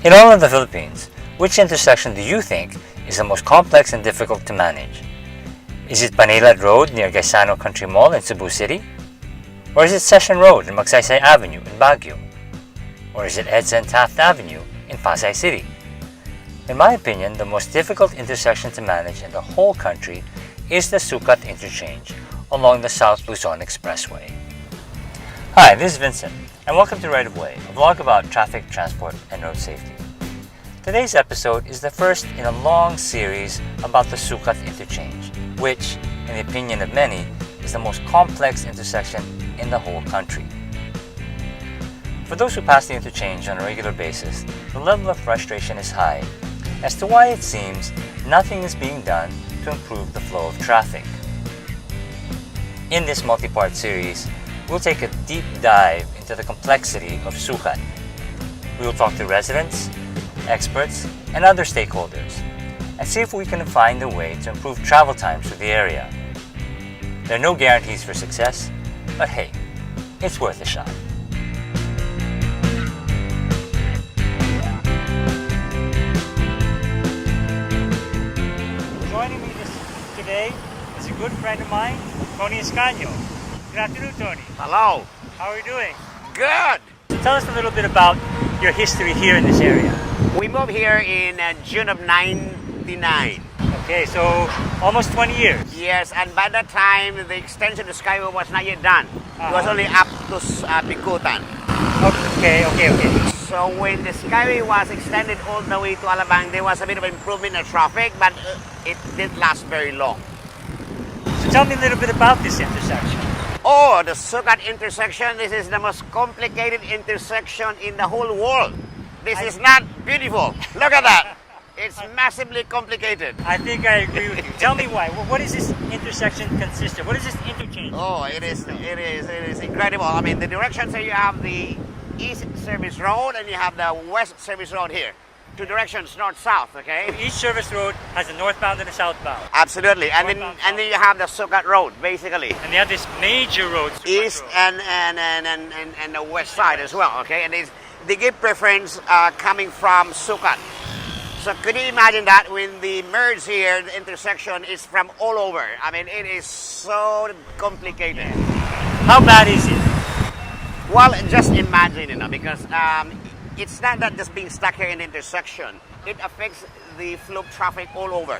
In all of the Philippines, which intersection do you think is the most complex and difficult to manage? Is it Panilad Road near Gaisano Country Mall in Cebu City? Or is it Session Road and Magsaysay Avenue in Baguio? Or is it Edsa and Taft Avenue in Pasay City? In my opinion, the most difficult intersection to manage in the whole country is the Sucat interchange along the South Luzon Expressway. Hi, this is Vincent, and welcome to Right of Way, a vlog about traffic, transport, and road safety. Today's episode is the first in a long series about the Sucat interchange, which, in the opinion of many, is the most complex intersection in the whole country. For those who pass the interchange on a regular basis, the level of frustration is high as to why it seems nothing is being done to improve the flow of traffic. In this multi-part series, we'll take a deep dive into the complexity of Sucat. We will talk to residents, experts, and other stakeholders, and see if we can find a way to improve travel times through the area. There are no guarantees for success, but hey, it's worth a shot. Joining me today is a good friend of mine, Tony Escaño. Good afternoon, Tony. Hello. How are you doing? Good. Tell us a little bit about your history here in this area. We moved here in June of '99. Okay, so almost 20 years. Yes, and by that time, the extension of Skyway was not yet done. It was only up to Bikutan. Okay. So when the Skyway was extended all the way to Alabang, there was a bit of improvement in traffic, but it didn't last very long. So tell me a little bit about this intersection. Oh, the Sucat intersection, this is the most complicated intersection in the whole world. This is not beautiful. Look at that. It's massively complicated. I think I agree with you. Tell me why. What does this intersection consist of? What is this interchange? Oh, it is incredible. I mean, the directions here, you have the East Service Road and you have the West Service Road here. Two directions, north-south, okay? So each service road has a northbound and a southbound. Absolutely. And then you have the Sucat Road, basically. And they have this major road, East road. And the west side as well, okay? And they give preference coming from Sucat. So could you imagine that when the merge here, the intersection is from all over? I mean, it is so complicated. How bad is it? Well, just imagine, because it's not that just being stuck here in the intersection. It affects the flow of traffic all over.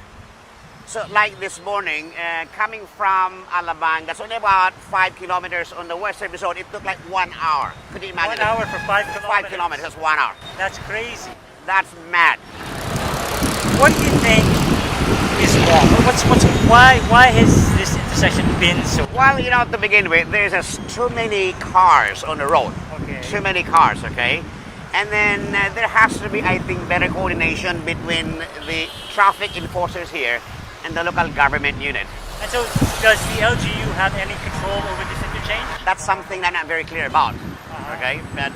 So like this morning, coming from Alabang, that's only about 5 kilometers on the West Service Road. It took like 1 hour. Could you imagine 1 hour for 5 kilometers? 5 kilometers, that's 1 hour. That's crazy. That's mad. What do you think is wrong? Why has this intersection been so? Well, to begin with, there's just too many cars on the road. Okay. Too many cars, okay? And then there has to be, I think, better coordination between the traffic enforcers here and the local government unit. And so, does the LGU have any control over this interchange? That's something I'm not very clear about. Okay, but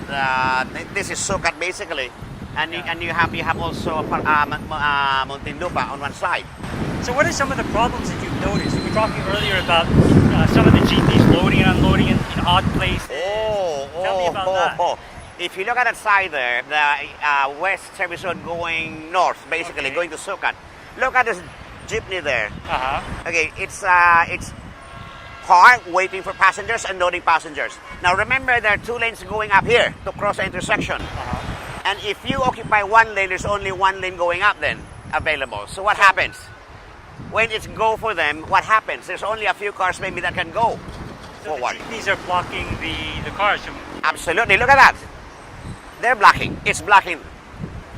this is Sucat basically, and you have also Muntinlupa on one side. So, what are some of the problems that you've noticed? We were talking earlier about some of the jeepneys loading and unloading in odd places. Tell me about that. If you look at that side there, the West Service Road going north, basically going to Sucat. Look at this jeepney there. Okay, it's parked waiting for passengers and loading passengers. Now remember, there are 2 lanes going up here to cross the intersection. And if you occupy 1 lane, there's only 1 lane going up then available. So what happens? When it's go for them, what happens? There's only a few cars maybe that can go forward. So the jeepneys are blocking the cars. Absolutely, look at that. They're blocking. It's blocking.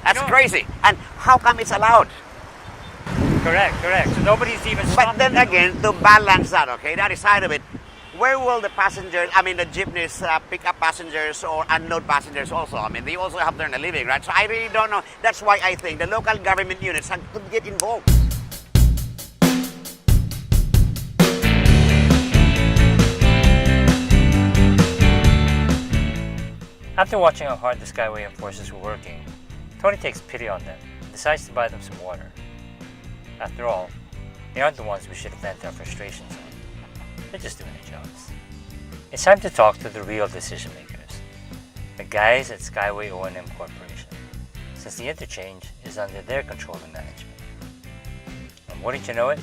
That's crazy. And how come it's allowed? Correct. So nobody's even stopping. But then again, to balance that, okay, that is side of it, where will the passengers, the jeepneys pick up passengers or unload passengers also? I mean, they also have to earn a living, right? So I really don't know. That's why I think the local government units have to get involved. After watching how hard the Skyway enforcers were working, Tony takes pity on them and decides to buy them some water. After all, they aren't the ones we should vent our frustrations on. They're just doing their jobs. It's time to talk to the real decision makers, the guys at Skyway O&M Corporation. since the interchange is under their control and management. And wouldn't you know it,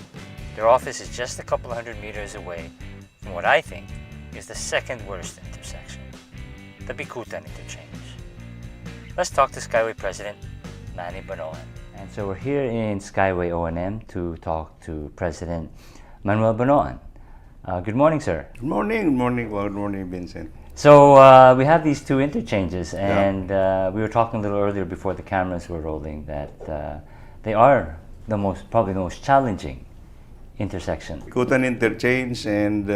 their office is just a couple hundred meters away from what I think is the second worst intersection, the Bicutan interchange. Let's talk to Skyway President Manny Banoan. And so we're here in Skyway O&M to talk to President Manuel Banoan. Good morning, sir. Good morning, Vincent. So we have these two interchanges, and we were talking a little earlier before the cameras were rolling that they are probably the most challenging intersection. Bicutan interchange and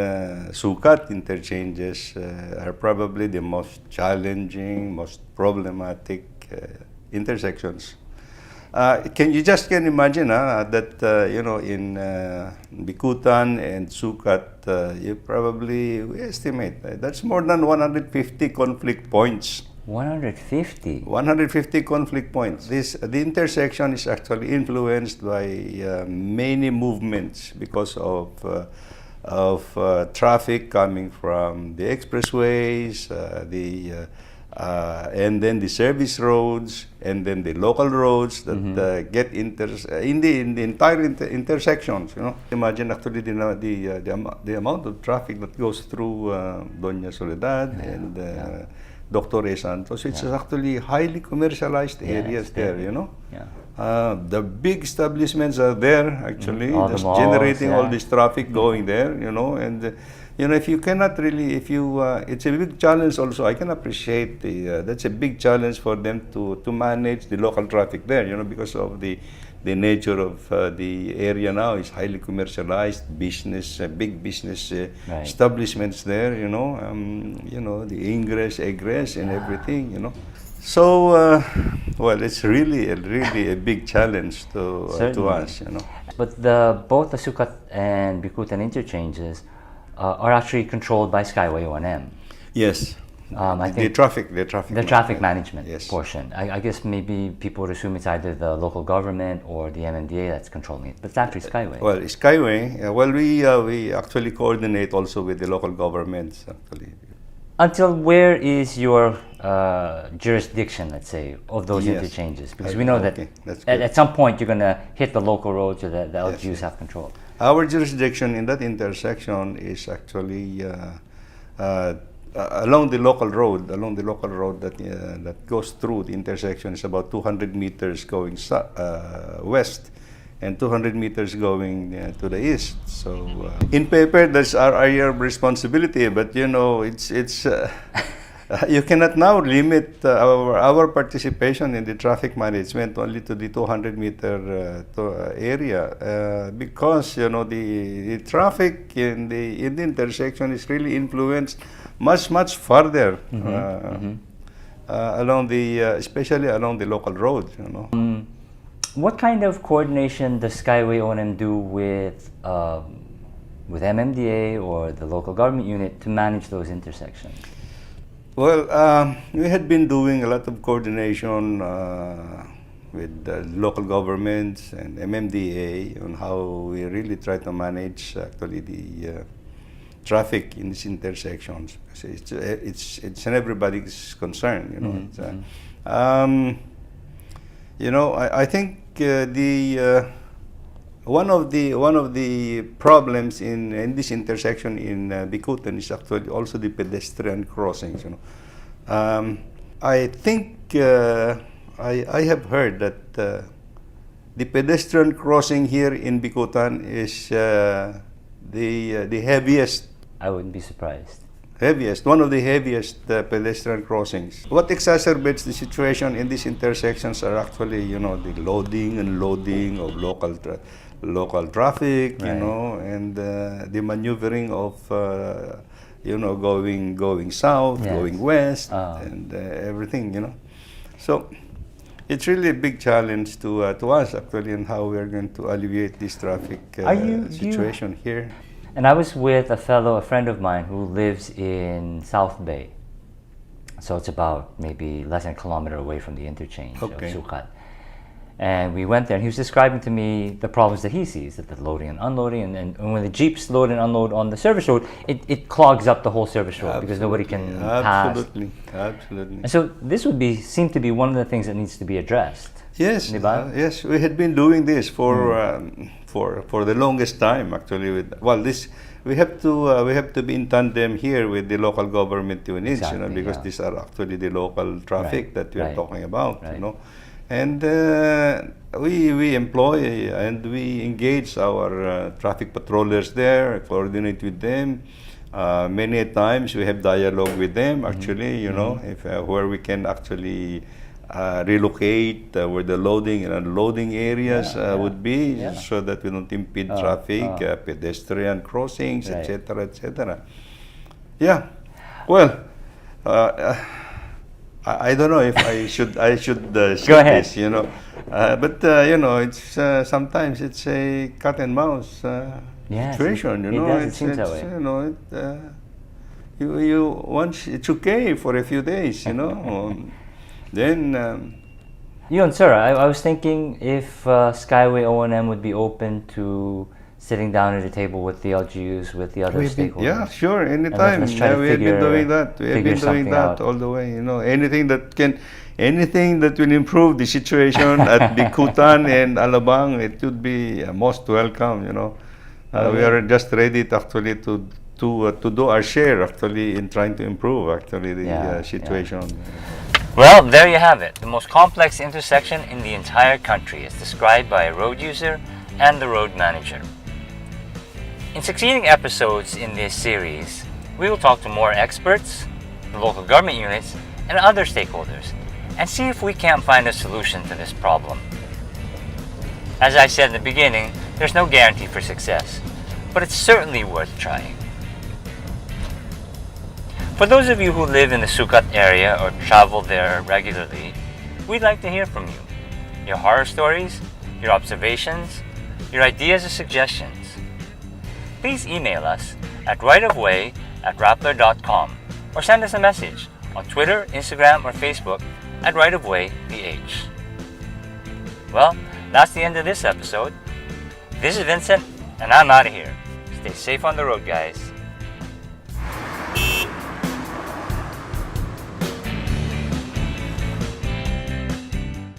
Sucat interchanges are probably the most challenging, most problematic intersections. Can imagine that in Bicutan and Sucat, we estimate that's more than 150 conflict points. 150? 150 conflict points. The intersection is actually influenced by many movements because of traffic coming from the expressways, and then the service roads, and then the local roads that get in the entire intersections. Imagine actually the amount of traffic that goes through Doña Soledad and Dr. Santos. It's actually highly commercialized areas there. The big establishments are there actually, just malls, generating all this traffic going there. And if you cannot really, it's a big challenge also. I can appreciate that's a big challenge for them to manage the local traffic there, because of the nature of the area now is highly commercialized, big business establishments there, the ingress, egress, and everything, So, it's really a big challenge to us, But both the Sucat and Bicutan interchanges are actually controlled by Skyway O&M. Yes. I think the traffic management yes. portion. I guess maybe people would assume it's either the local government or the MMDA that's controlling it, but it's actually Skyway. Well, Skyway. We actually coordinate also with the local governments actually. Until where is your jurisdiction, let's say, of those interchanges? Because we know that at some point you're going to hit the local roads or the LGUs have control. Our jurisdiction in that intersection is actually along the local road that goes through the intersection is about 200 meters going west and 200 meters going to the east. So in paper, that's our area of responsibility, but it's you cannot now limit our participation in the traffic management only to the 200-meter area because the traffic in the intersection is really influenced much farther along especially along the local roads. What kind of coordination does Skyway O&M do with MMDA or the local government unit to manage those intersections? Well, we had been doing a lot of coordination with local governments and MMDA on how we really try to manage actually the traffic in these intersections. It's in everybody's concern, I think one of the problems in this intersection in Bicutan is actually also the pedestrian crossings. I think I have heard that the pedestrian crossing here in Bicutan is the heaviest. I wouldn't be surprised. One of the heaviest pedestrian crossings. What exacerbates the situation in these intersections are actually, the loading and unloading of local traffic, and the maneuvering of, going south, going west, and everything, So it's really a big challenge to us actually, and how we are going to alleviate this traffic situation here. And I was with a friend of mine who lives in South Bay. So it's about maybe less than a kilometer away from the interchange of Sucat. And we went there, and he was describing to me the problems that he sees, that the loading and unloading, and when the Jeeps load and unload on the service road, it clogs up the whole service road because nobody can pass. Absolutely. And so this would seem to be one of the things that needs to be addressed. Yes, yes, we had been doing this for the longest time actually. We have to be in tandem here with the local government units, Exactly, because these are actually the local traffic that we are talking about, And we employ and we engage our traffic patrollers there, coordinate with them. Many times we have dialogue with them actually, if where we can actually relocate where the loading and unloading areas would be, so that we don't impede traffic, pedestrian crossings, etc., etc. Yeah. Well, I don't know if I should Go ahead. this, but it's sometimes it's a cat and mouse situation. It seems that way. You once it's okay for a few days, then. Sir, I was thinking if Skyway O&M would be open to sitting down at a table with the LGUs, with the other stakeholders. Yeah, sure, anytime. We have been doing that. We have been doing that all the way. Anything that will improve the situation at Bikutan and Alabang, it would be most welcome. We are just ready to actually to do our share actually in trying to improve actually the situation. Well, there you have it. The most complex intersection in the entire country is described by a road user and the road manager. In succeeding episodes in this series, we will talk to more experts, the local government units, and other stakeholders, and see if we can't find a solution to this problem. As I said in the beginning, there's no guarantee for success, but it's certainly worth trying. For those of you who live in the Sucat area or travel there regularly, we'd like to hear from you. Your horror stories, your observations, your ideas or suggestions. Please email us at rightofway@rappler.com or send us a message on Twitter, Instagram, or Facebook at rightofwayph. Well, that's the end of this episode. This is Vincent, and I'm out of here. Stay safe on the road, guys.